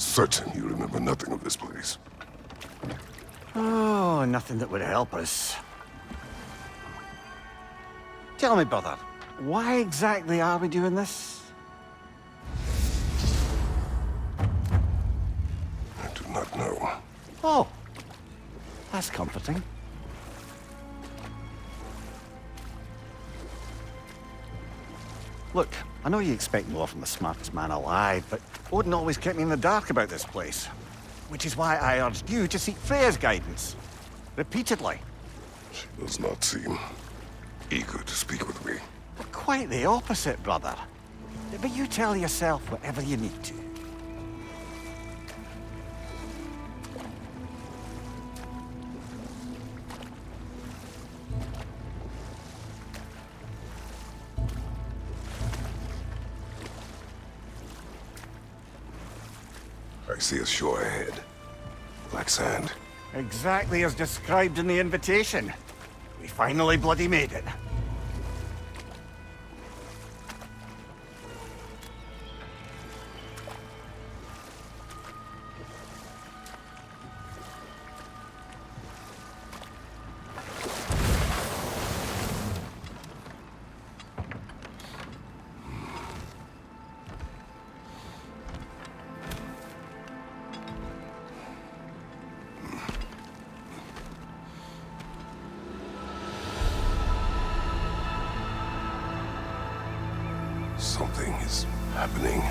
certain you remember nothing of this place. Oh, nothing that would help us. Tell me, brother, why exactly are we doing this? I do not know. Oh, that's comforting. Look, I know you expect more from the smartest man alive, but Odin always kept me in the dark about this place. Which is why I urged you to seek Freya's guidance. Repeatedly. She does not seem eager to speak with me. But quite the opposite, brother. But you tell yourself whatever you need to. I see a shore ahead. Black sand. Exactly as described in the invitation. We finally bloody made it. Something is happening.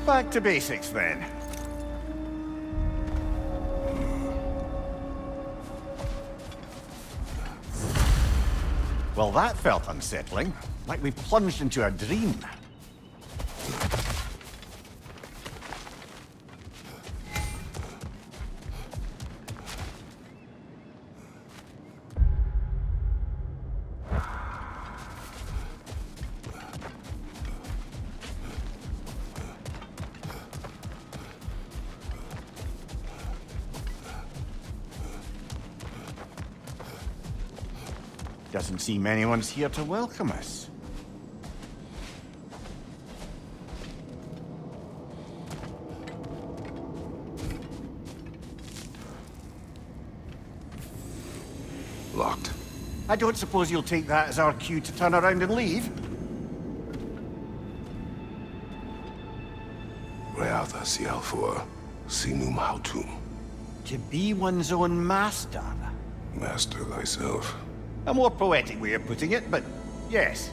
Back to basics, then. Well, that felt unsettling. Like we plunged into a dream. Doesn't seem anyone's here to welcome us. Locked. I don't suppose you'll take that as our cue to turn around and leave? Reatha Sialfor, Sinum Hautum. To be one's own master. Master thyself. A more poetic way of putting it, but yes.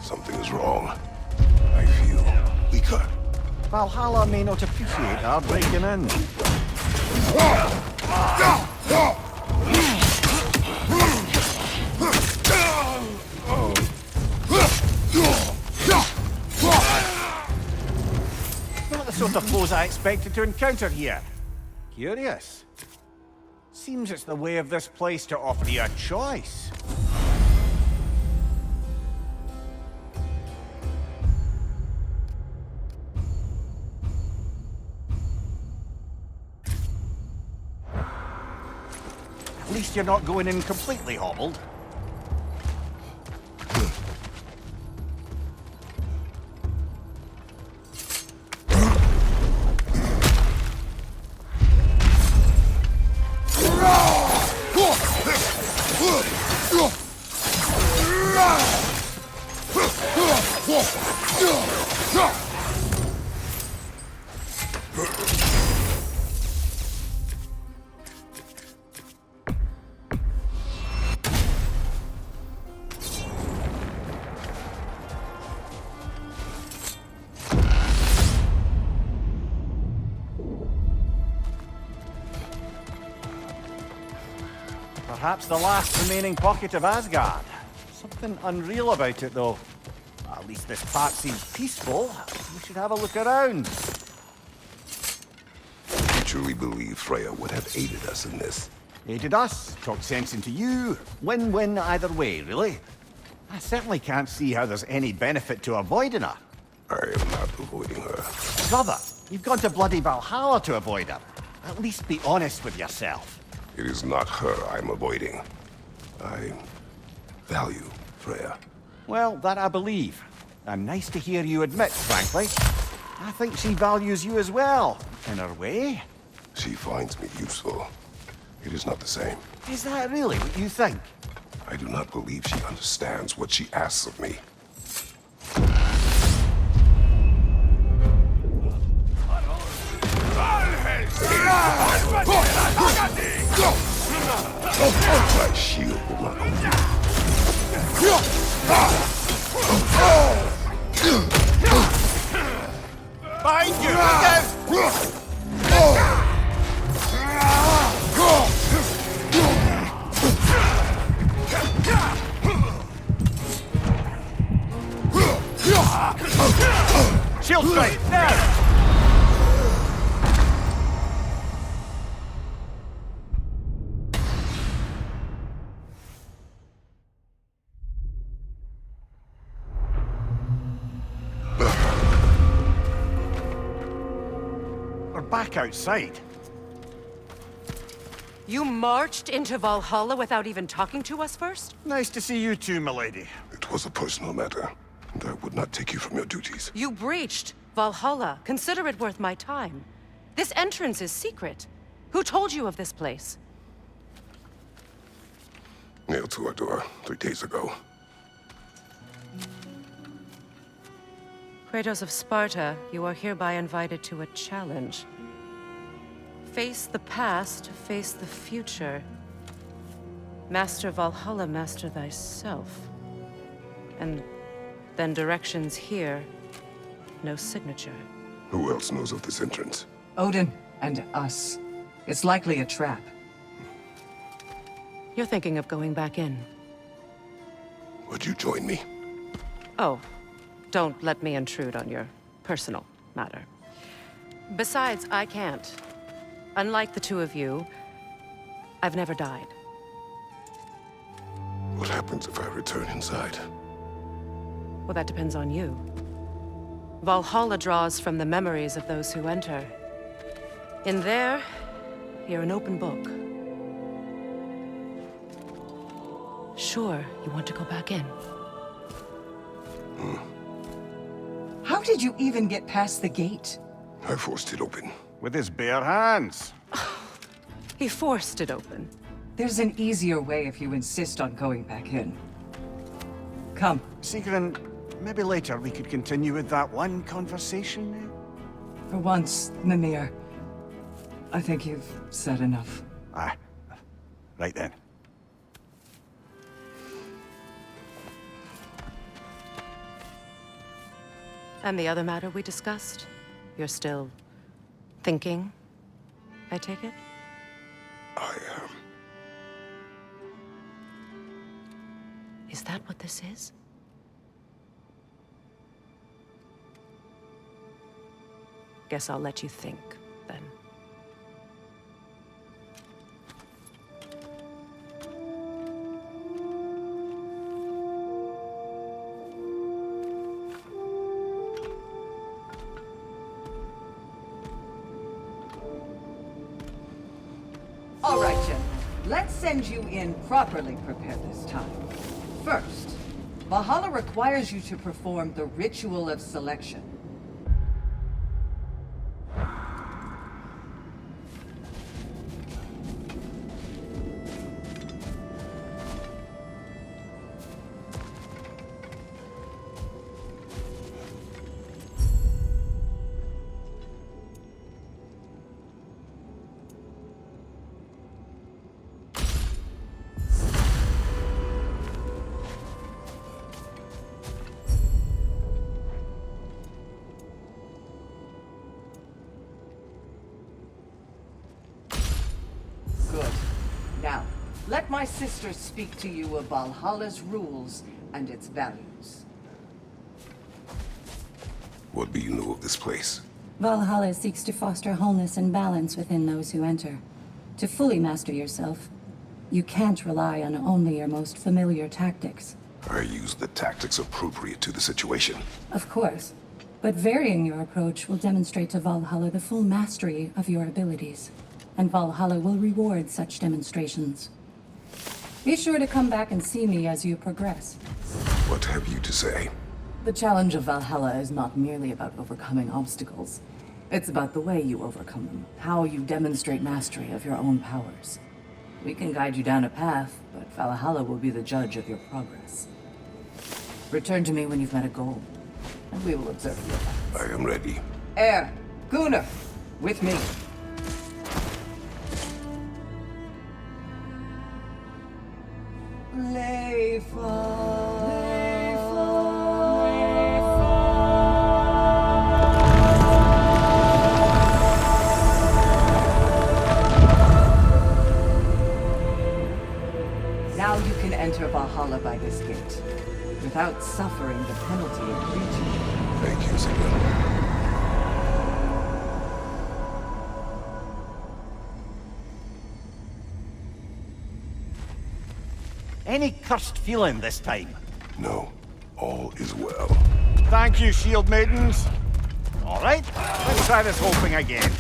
Something is wrong. I feel weaker. Valhalla may not appreciate our breaking in. Not the sort of foes I expected to encounter here. Curious. Seems it's the way of this place to offer you a choice. At least you're not going in completely hobbled. Perhaps the last remaining pocket of Asgard. Something unreal about it, though. At least this part seems peaceful. We should have a look around. truly believe Freya would have aided us in this. Aided us, talked sense into you. Win-win either way, really. I certainly can't see how there's any benefit to avoiding her. I am not avoiding her. Brother, you've gone to bloody Valhalla to avoid her. At least be honest with yourself. It is not her I'm avoiding. I value Freya. Well, that I believe. And nice to hear you admit, frankly. I think she values you as well, in her way. She finds me useful. It is not the same. Is that really what you think? I do not believe she understands what she asks of me. My shield will not hold you. Behind you! Shield strike, now! We're back outside. You marched into Valhalla without even talking to us first? Nice to see you too, milady. It was a personal matter, and I would not take you from your duties. You breached Valhalla. Consider it worth my time. This entrance is secret. Who told you of this place? Nailed to our door 3 days ago. Kratos of Sparta, you are hereby invited to a challenge. Face the past, face the future. Master Valhalla, master thyself. And then directions here, no signature. Who else knows of this entrance? Odin and us. It's likely a trap. You're thinking of going back in. Would you join me? Oh, don't let me intrude on your personal matter. Besides, I can't. Unlike the two of you, I've never died. What happens if I return inside? Well, that depends on you. Valhalla draws from the memories of those who enter. In there, you're an open book. Sure, you want to go back in. How did you even get past the gate? I forced it open. With his bare hands. He forced it open. There's an easier way if you insist on going back in. Come. Sigrun, maybe later we could continue with that one conversation. For once, Mimir. I think you've said enough. Ah, right then. And the other matter we discussed? You're still thinking, I take it? I am. Is that what this is? Guess I'll let you think, then. All right, gentlemen. Let's send you in properly prepared this time. First, Valhalla requires you to perform the ritual of selection. Good. Now, let my sister speak to you of Valhalla's rules and its values. What do you know of this place? Valhalla seeks to foster wholeness and balance within those who enter. To fully master yourself, you can't rely on only your most familiar tactics. I use the tactics appropriate to the situation. Of course, but varying your approach will demonstrate to Valhalla the full mastery of your abilities, and Valhalla will reward such demonstrations. Be sure to come back and see me as you progress. What have you to say? The challenge of Valhalla is not merely about overcoming obstacles. It's about the way you overcome them, how you demonstrate mastery of your own powers. We can guide you down a path, but Valhalla will be the judge of your progress. Return to me when you've met a goal, and we will observe your efforts. I am ready. Air, Gunnar, with me. Now you can enter Valhalla by this gate, without suffering the penalty of breaching. Thank you, Sigmund. Any cursed feeling this time? No, all is well. Thank you, shield maidens. All right, let's try this whole thing again.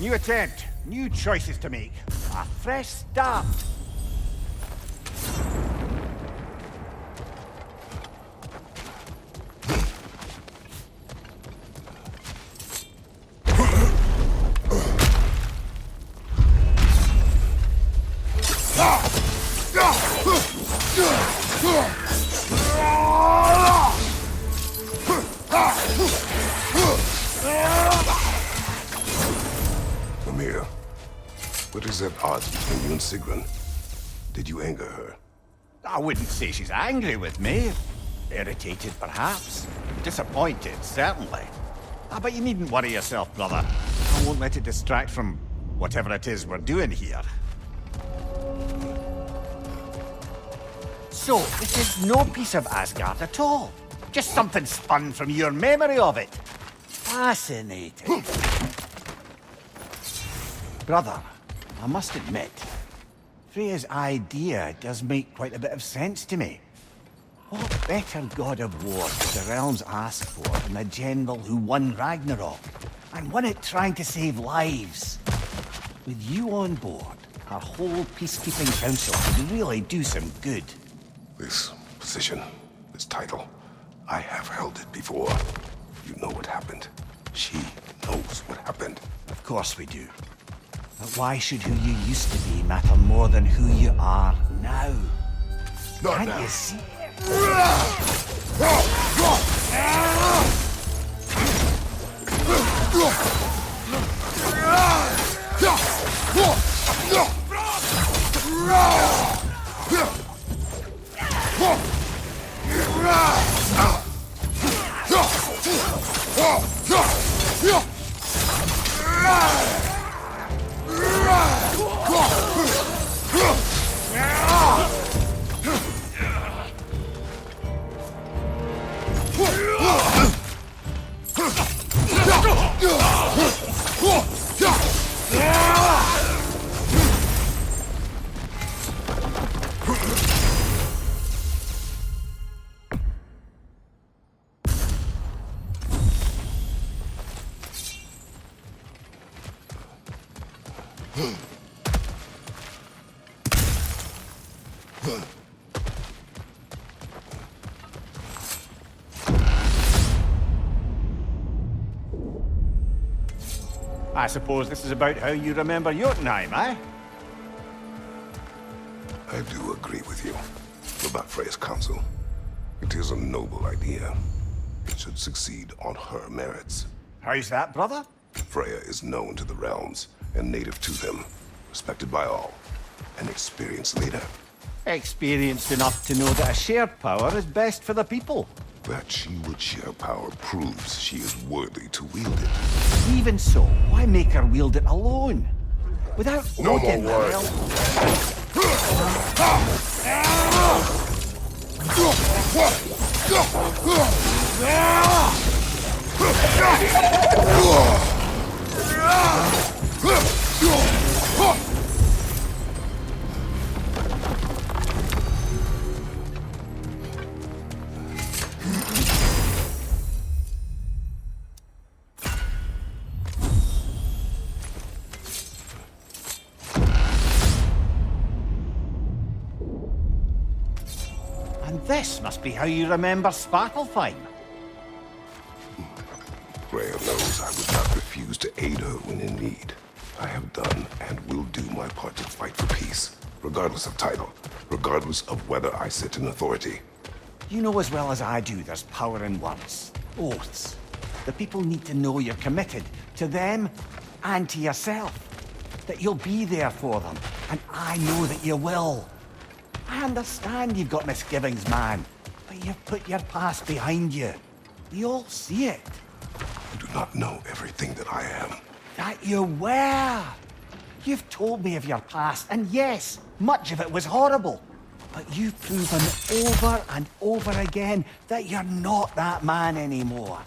New attempt, new choices to make. A fresh start. Mimir, what is at odds between you and Sigrun? Did you anger her? I wouldn't say she's angry with me. Irritated, perhaps. Disappointed, certainly. But you needn't worry yourself, brother. I won't let it distract from whatever it is we're doing here. So, this is no piece of Asgard at all. Just something spun from your memory of it. Fascinating. Brother, I must admit, Freya's idea does make quite a bit of sense to me. What better god of war could the realms ask for than a general who won Ragnarok, and won it trying to save lives? With you on board, our whole peacekeeping council could really do some good. This position, this title, I have held it before. You know what happened. She knows what happened. Of course we do. But why should who you used to be matter more than who you are now? Not Can't now. you see? I suppose this is about how you remember Jotunheim, eh? I do agree with you about Freya's council. It is a noble idea. It should succeed on her merits. How's that, brother? Freya is known to the realms and native to them, respected by all, an experienced leader. Experienced enough to know that a shared power is best for the people. That she would share power proves she is worthy to wield it. Even so, why make her wield it alone? Without No more Odin, words. And this must be how you remember Svartalfheim. Freya knows I would not refuse to aid her when in need. I have done and will do my part to fight for peace, regardless of title, regardless of whether I sit in authority. You know as well as I do there's power in words, oaths. The people need to know you're committed to them and to yourself. That you'll be there for them, and I know that you will. I understand you've got misgivings, man, but you've put your past behind you. We all see it. You do not know everything that I am. That you were. You've told me of your past, and yes, much of it was horrible. But you've proven over and over again that you're not that man anymore.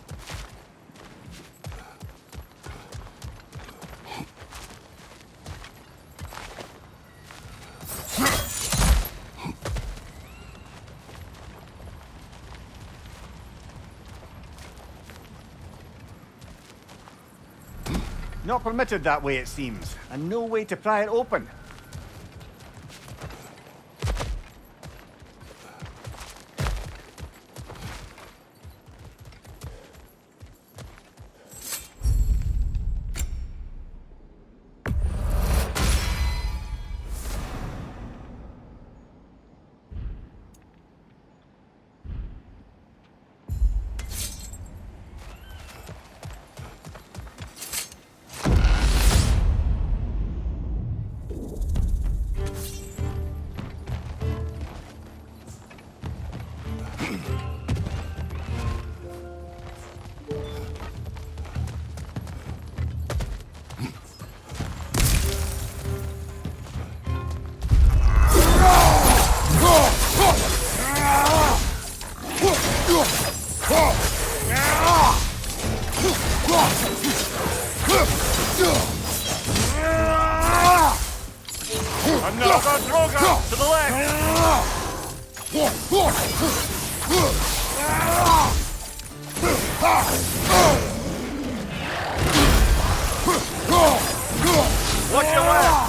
Not permitted that way, it seems, and no way to pry it open. Another Droga to the left! Watch your left!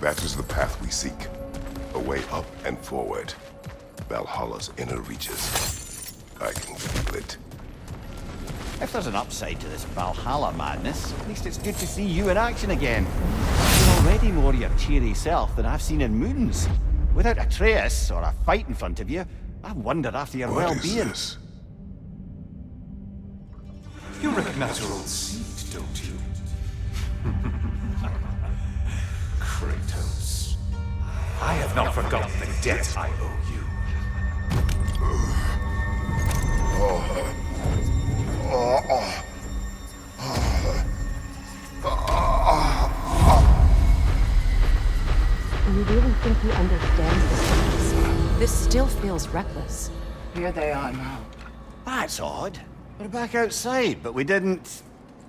That is the path we seek. A way up and forward. Valhalla's inner reaches. I can feel it. If there's an upside to this Valhalla madness, at least it's good to see you in action again. You're already more your cheery self than I've seen in moons. Without Atreus or a fight in front of you, I wonder after your What is well-being. this? You recognize your old seat, don't you? Kratos. I have not forgotten the debt I owe you. You really think you understand this? This still feels reckless. Here they are now. That's odd. We're back outside, but we didn't...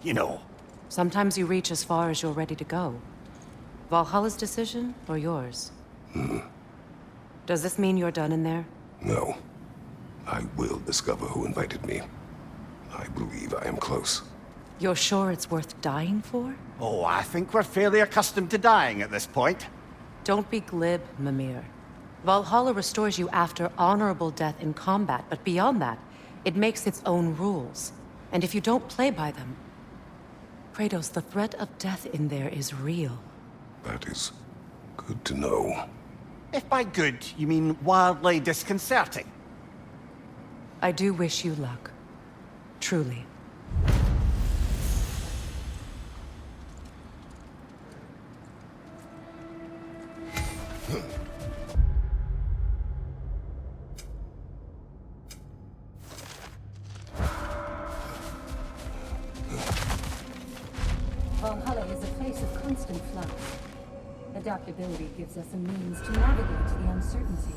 you know. Sometimes you reach as far as you're ready to go. Valhalla's decision, or yours? Does this mean you're done in there? No. I will discover who invited me. I believe I am close. You're sure it's worth dying for? Oh, I think we're fairly accustomed to dying at this point. Don't be glib, Mimir. Valhalla restores you after honorable death in combat, but beyond that, it makes its own rules. And if you don't play by them... Kratos, the threat of death in there is real. That is good to know. If by good, you mean wildly disconcerting. I do wish you luck. Truly. Valhalla is a place of constant flux. Adaptability gives us a means to navigate the uncertainty.